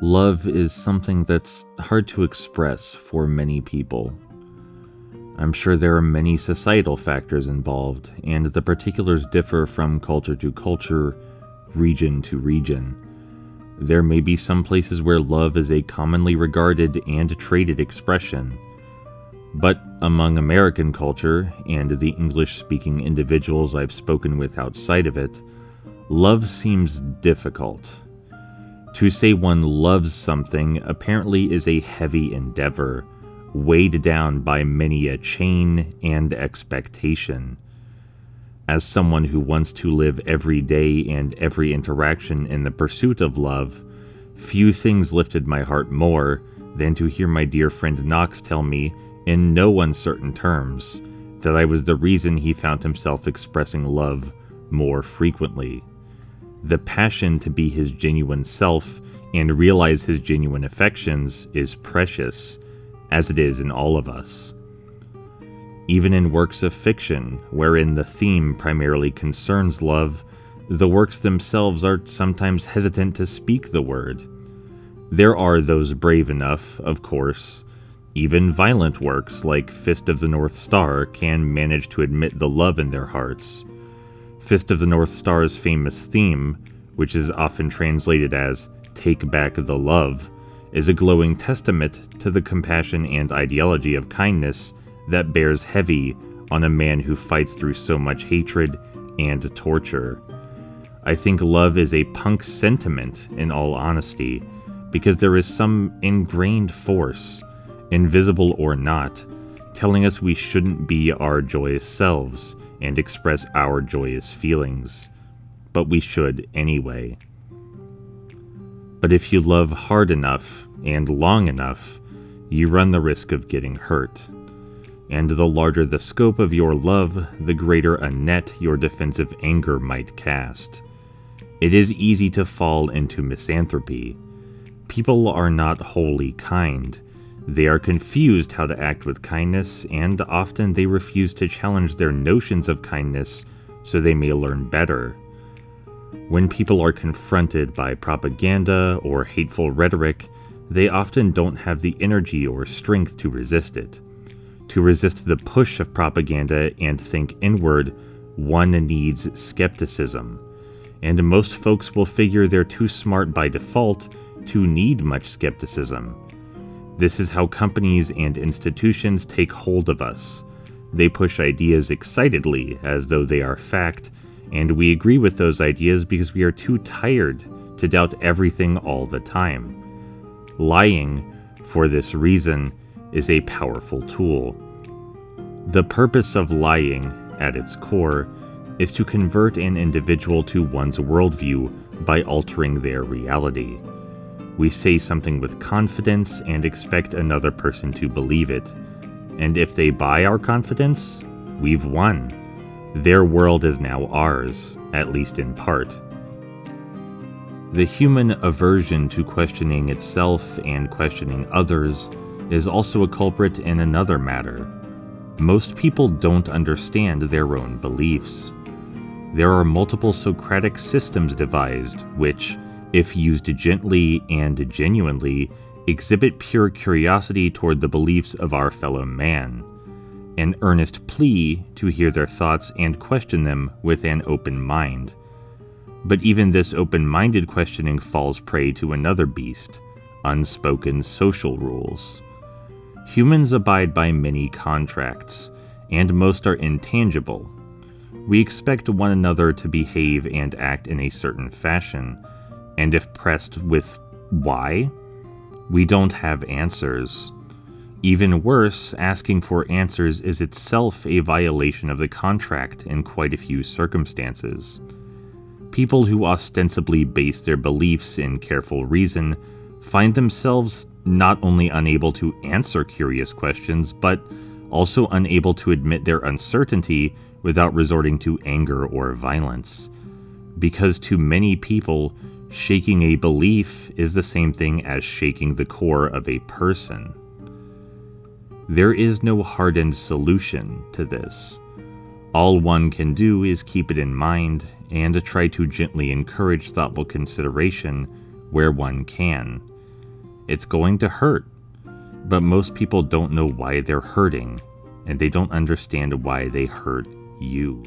Love is something that's hard to express for many people. I'm sure there are many societal factors involved, and the particulars differ from culture to culture, region to region. There may be some places where love is a commonly regarded and traded expression, but among American culture and the English-speaking individuals I've spoken with outside of it, love seems difficult. To say one loves something apparently is a heavy endeavor, weighed down by many a chain and expectation. As someone who wants to live every day and every interaction in the pursuit of love, few things lifted my heart more than to hear my dear friend Knox tell me, in no uncertain terms, that I was the reason he found himself expressing love more frequently. The passion to be his genuine self and realize his genuine affections is precious, as it is in all of us. Even in works of fiction, wherein the theme primarily concerns love, the works themselves are sometimes hesitant to speak the word. There are those brave enough, of course. Even violent works like Fist of the North Star can manage to admit the love in their hearts. Fist of the North Star's famous theme, which is often translated as "Take Back the Love," is a glowing testament to the compassion and ideology of kindness that bears heavy on a man who fights through so much hatred and torture. I think love is a punk sentiment, in all honesty, because there is some ingrained force, invisible or not, telling us we shouldn't be our joyous selves and express our joyous feelings, but we should anyway. But if you love hard enough and long enough, you run the risk of getting hurt. And the larger the scope of your love, the greater a net your defensive anger might cast. It is easy to fall into misanthropy. People are not wholly kind. They are confused how to act with kindness, and often they refuse to challenge their notions of kindness so they may learn better. When people are confronted by propaganda or hateful rhetoric, they often don't have the energy or strength to resist it. To resist the push of propaganda and think inward, one needs skepticism. And most folks will figure they're too smart by default to need much skepticism. This is how companies and institutions take hold of us. They push ideas excitedly as though they are fact, and we agree with those ideas because we are too tired to doubt everything all the time. Lying, for this reason, is a powerful tool. The purpose of lying, at its core, is to convert an individual to one's worldview by altering their reality. We say something with confidence and expect another person to believe it. And if they buy our confidence, we've won. Their world is now ours, at least in part. The human aversion to questioning itself and questioning others is also a culprit in another matter. Most people don't understand their own beliefs. There are multiple Socratic systems devised which, if used gently and genuinely, exhibit pure curiosity toward the beliefs of our fellow man, an earnest plea to hear their thoughts and question them with an open mind. But even this open-minded questioning falls prey to another beast, unspoken social rules. Humans abide by many contracts, and most are intangible. We expect one another to behave and act in a certain fashion, and if pressed with why, we don't have answers. Even worse, asking for answers is itself a violation of the contract in quite a few circumstances. People who ostensibly base their beliefs in careful reason find themselves not only unable to answer curious questions, but also unable to admit their uncertainty without resorting to anger or violence. Because to many people, shaking a belief is the same thing as shaking the core of a person. There is no hardened solution to this. All one can do is keep it in mind and try to gently encourage thoughtful consideration where one can. It's going to hurt. But most people don't know why they're hurting, and they don't understand why they hurt you.